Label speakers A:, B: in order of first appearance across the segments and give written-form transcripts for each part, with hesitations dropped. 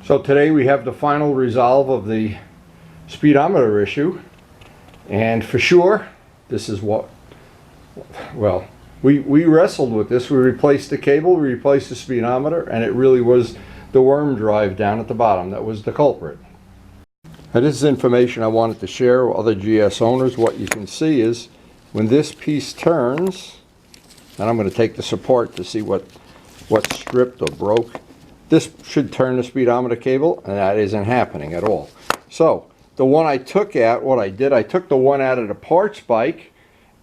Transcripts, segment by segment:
A: So today we have the final resolve of the speedometer issue, and for sure this is what, well, we wrestled with this. We replaced the cable, we replaced the speedometer, and it really was the worm drive down at the bottom that was the culprit. Now this is information I wanted to share with other GS owners. What you can see is when this piece turns, and I'm going to take this apart to see what's stripped or broke. This should turn the speedometer cable, and that isn't happening at all. So the one I took out, what I did, I took the one out of the parts bike,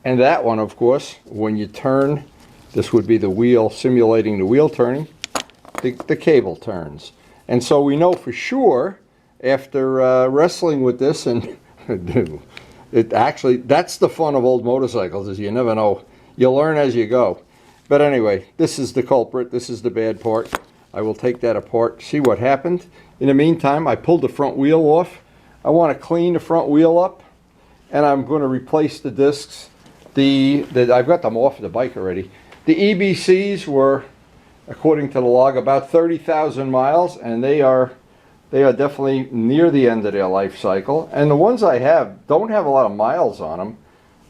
A: and that one, of course, when you turn, this would be the wheel simulating the wheel turning, the cable turns. And so we know for sure, after wrestling with this, and it actually, that's the fun of old motorcycles, is you never know. You learn as you go. But anyway, this is the culprit, this is the bad part. I will take that apart, see what happened. In the meantime, I pulled the front wheel off. I want to clean the front wheel up, and I'm going to replace the discs. I've got them off the bike already. The EBCs were, according to the log, about 30,000 miles, and they are definitely near the end of their life cycle. And the ones I have don't have a lot of miles on them,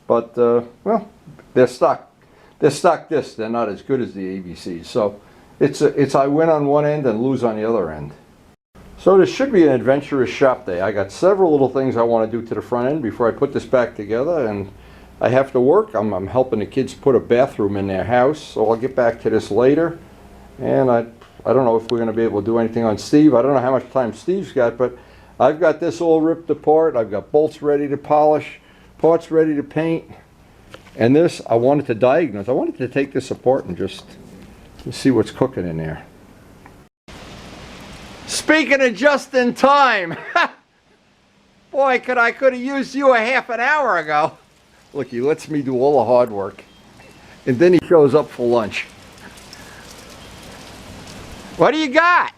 A: but well, they're stock. They're stock discs. They're not as good as the ABCs. So it's I win on one end and lose on the other end. So this should be an adventurous shop day. I got several little things I want to do to the front end before I put this back together, and I have to work. I'm helping the kids put a bathroom in their house, so I'll get back to this later. And I don't know if we're going to be able to do anything on Steve. I don't know how much time Steve's got, but I've got this all ripped apart. I've got bolts ready to polish, parts ready to paint. And this, I wanted to diagnose. I wanted to take this apart and just see what's cooking in there. Speaking of just in time, boy, I could have used you a half an hour ago. Look, he lets me do all the hard work, and then he shows up for lunch. What do you got?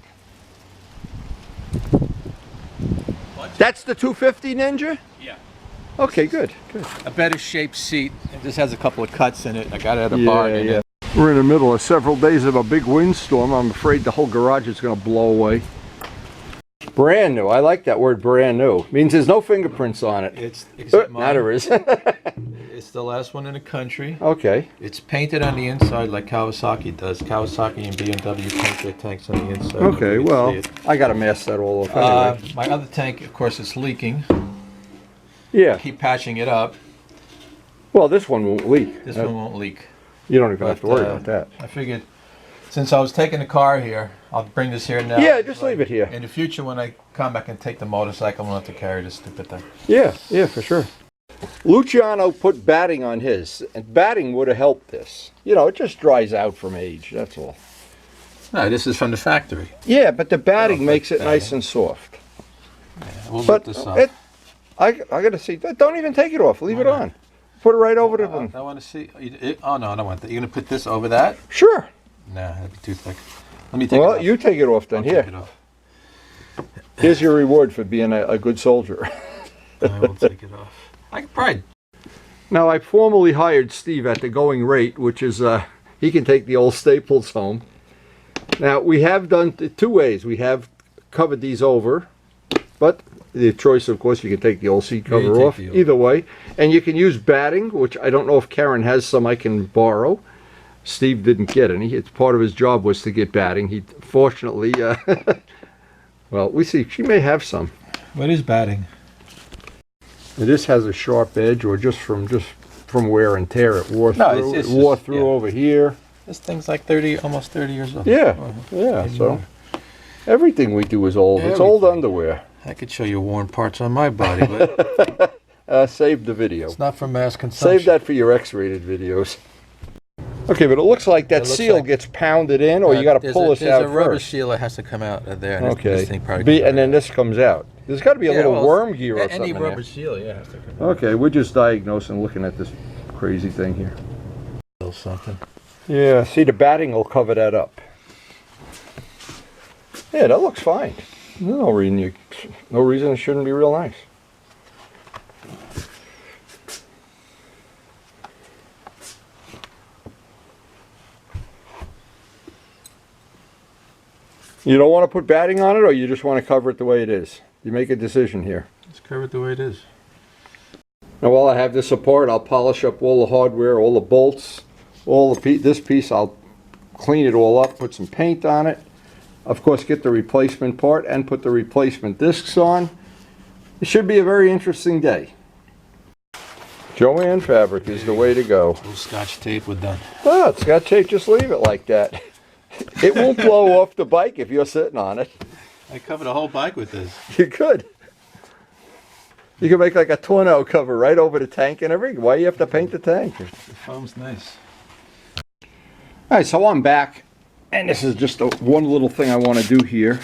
B: What?
A: That's the 250 Ninja?
B: Yeah.
A: Okay, good, good.
B: A better shaped seat. This has a couple of cuts in it. I got it at a barn in it.
A: We're in the middle of several days of a big windstorm. I'm afraid the whole garage is going to blow away. Brand new. I like that word, brand new. Means there's no fingerprints on it.
B: It's
A: now there is.
B: It's the last one in the country.
A: Okay.
B: It's painted on the inside like Kawasaki does. Kawasaki and BMW paint their tanks on the inside.
A: Okay, well, I got to mask that all off anyway.
B: My other tank, of course, is leaking.
A: Yeah.
B: Keep patching it up.
A: Well, this one won't leak.
B: This one won't leak.
A: You don't even have to worry about that.
B: I figured, since I was taking the car here, I'll bring this here now.
A: Yeah, just leave it here.
B: In the future, when I come back and take the motorcycle, I'm going to have to carry this stupid thing.
A: Yeah, yeah, for sure. Luciano put batting on his, and batting would have helped this. You know, it just dries out from age, that's all.
B: No, this is from the factory.
A: Yeah, but the batting makes it nice and soft.
B: Yeah, we'll
A: but
B: get this off.
A: I got to see. Don't even take it off. Leave it on. Put it right over the one.
B: I want to see. Oh, no, I don't want that. You're going to put this over that?
A: Sure.
B: Nah, that'd be too thick. Let me take it off.
A: Well, you take it off then.
B: I'll
A: Here.
B: take it off.
A: Here's your reward for being a good soldier.
B: I will take it off. I can probably.
A: Now, I formally hired Steve at the going rate, which is he can take the old Staples home. Now, we have done two ways. We have covered these over, but the choice, of course, you can take the old seat cover off, either way. And you can use batting, which I don't know if Karen has some I can borrow. Steve didn't get any. It's part of his job was to get batting. He, fortunately, well, we see. She may have some.
B: What is batting?
A: This has a sharp edge, or just from wear and tear. It wore through. It wore through over here.
B: This thing's like almost 30 years old.
A: Yeah, yeah. So everything we do is old. It's old underwear.
B: I could show you worn parts on my body, but
A: save the video.
B: It's not for mass consumption.
A: Save that for your X-rated videos. Okay, but it looks like that seal gets pounded in, or you got to pull this out
B: There's a rubber
A: first.
B: seal that has to come out of there. And
A: Okay,
B: this thing probably
A: and then this comes out. There's got to be a little worm gear or something.
B: Any rubber seal, yeah, has to come out.
A: Okay, we're just diagnosing, looking at this crazy thing here.
B: Something.
A: Yeah, see, the batting will cover that up. Yeah, that looks fine. No reason it shouldn't be real nice. You don't want to put batting on it, or you just want to cover it the way it is? You make a decision here.
B: Let's cover it the way it is.
A: Now while I have this apart, I'll polish up all the hardware, all the bolts, all the this piece. I'll clean it all up, put some paint on it. Of course, get the replacement part and put the replacement discs on. It should be a very interesting day. Jo-Ann fabric is the way to go.
B: A little Scotch tape, we're done.
A: Oh, it's got tape, just leave it like that. It won't blow off the bike if you're sitting on it.
B: I covered a whole bike with this.
A: You could. You could make like a tonneau cover right over the tank and everything. Why do you have to paint the tank?
B: The foam's nice.
A: Alright, so I'm back. And this is just one little thing I want to do here.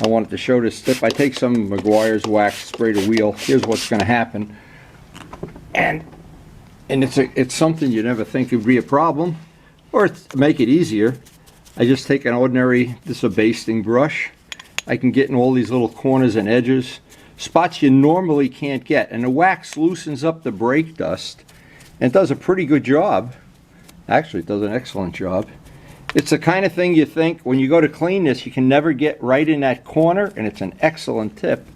A: I wanted to show this tip. I take some Meguiar's wax, spray the wheel. Here's what's going to happen. And it's something you never think would be a problem. Or to make it easier, I just take an ordinary, this is a basting brush. I can get in all these little corners and edges, spots you normally can't get. And the wax loosens up the brake dust and does a pretty good job. Actually, it does an excellent job. It's the kind of thing you think when you go to clean this, you can never get right in that corner, and it's an excellent tip.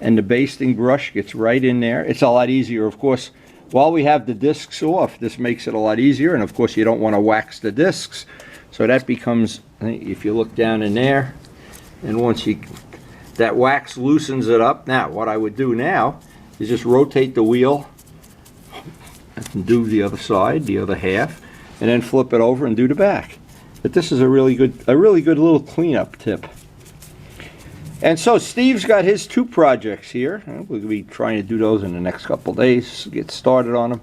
A: And the basting brush gets right in there. It's a lot easier, of course. While we have the discs off, this makes it a lot easier, and of course you don't want to wax the discs. So that becomes, if you look down in there, and once that wax loosens it up. Now, what I would do now is just rotate the wheel and do the other side, the other half, and then flip it over and do the back. But this is a really good little cleanup tip. And so Steve's got his 2 projects here. We'll be trying to do those in the next couple days, get started on them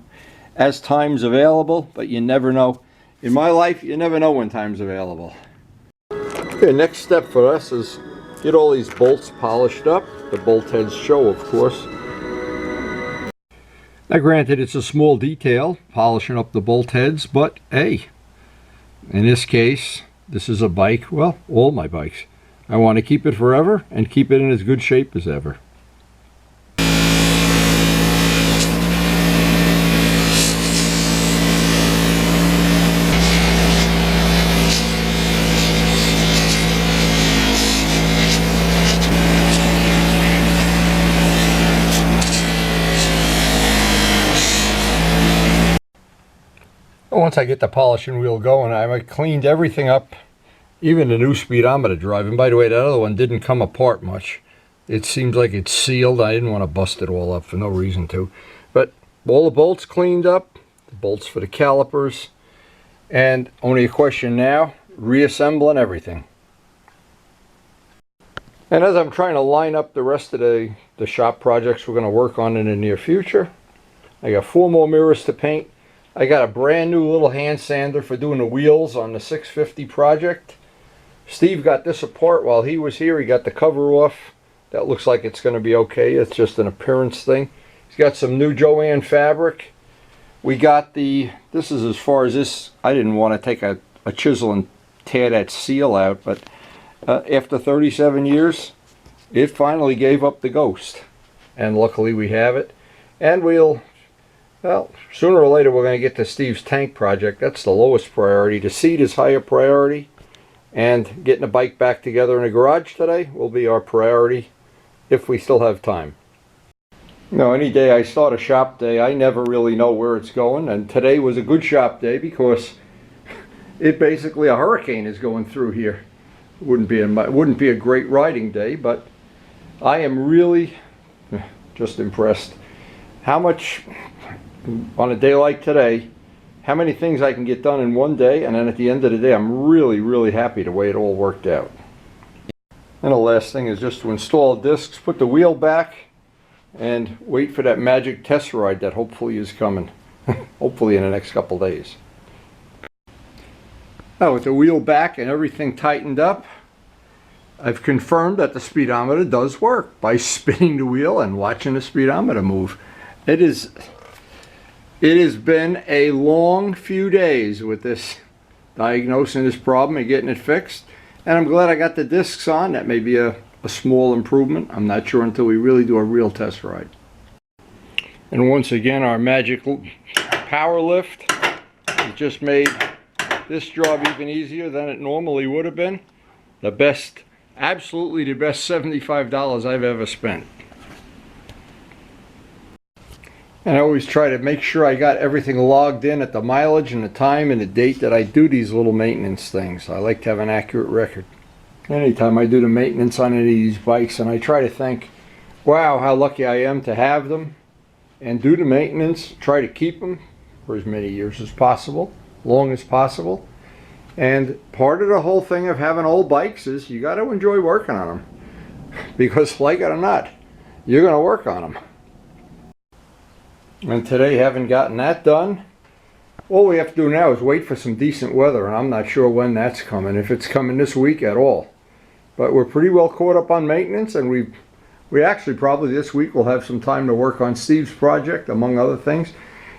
A: as time's available, but you never know. In my life, you never know when time's available. Okay, next step for us is get all these bolts polished up. The bolt heads show, of course. Now granted, it's a small detail, polishing up the bolt heads, but hey, in this case, this is a bike, well, all my bikes. I want to keep it forever and keep it in as good shape as ever. Once I get the polishing wheel going, I cleaned everything up, even the new speedometer drive. And by the way, that other one didn't come apart much. It seems like it's sealed. I didn't want to bust it all up for no reason to. But all the bolts cleaned up, the bolts for the calipers, and only a question now, reassembling everything. And as I'm trying to line up the rest of the shop projects we're going to work on in the near future, I got 4 more mirrors to paint. I got a brand new little hand sander for doing the wheels on the 650 project. Steve got this apart while he was here. He got the cover off. That looks like it's going to be okay. It's just an appearance thing. He's got some new Jo-Ann fabric. We got this is as far as this. I didn't want to take a chisel and tear that seal out, but after 37 years, it finally gave up the ghost. And luckily we have it. And well, sooner or later we're going to get to Steve's tank project. That's the lowest priority. The seat is higher priority. And getting the bike back together in a garage today will be our priority if we still have time. You know, any day I start a shop day, I never really know where it's going. And today was a good shop day because it basically a hurricane is going through here. It wouldn't be a great riding day, but I am really just impressed. How much, on a day like today, how many things I can get done in one day, and then at the end of the day I'm really, really happy the way it all worked out. And the last thing is just to install discs, put the wheel back, and wait for that magic test ride that hopefully is coming. Hopefully in the next couple days. Now with the wheel back and everything tightened up, I've confirmed that the speedometer does work by spinning the wheel and watching the speedometer move. It has been a long few days with this, diagnosing this problem and getting it fixed. And I'm glad I got the discs on. That may be a small improvement. I'm not sure until we really do a real test ride. And once again, our magic power lift has just made this job even easier than it normally would have been. the best, absolutely the best $75 I've ever spent. And I always try to make sure I got everything logged in at the mileage and the time and the date that I do these little maintenance things. I like to have an accurate record. Anytime I do the maintenance on any of these bikes, and I try to think, wow, how lucky I am to have them, and do the maintenance, try to keep them for as many years as possible, long as possible. And part of the whole thing of having old bikes is you got to enjoy working on them, because like it or not, you're going to work on them. And today, having gotten that done, all we have to do now is wait for some decent weather, and I'm not sure when that's coming, if it's coming this week at all. But we're pretty well caught up on maintenance, and we actually probably this week will have some time to work on Steve's project, among other things.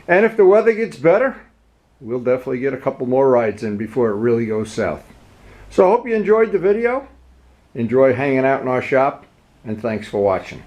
A: And if the weather gets better, we'll definitely get a couple more rides in before it really goes south. So I hope you enjoyed the video. Enjoy hanging out in our shop, and thanks for watching.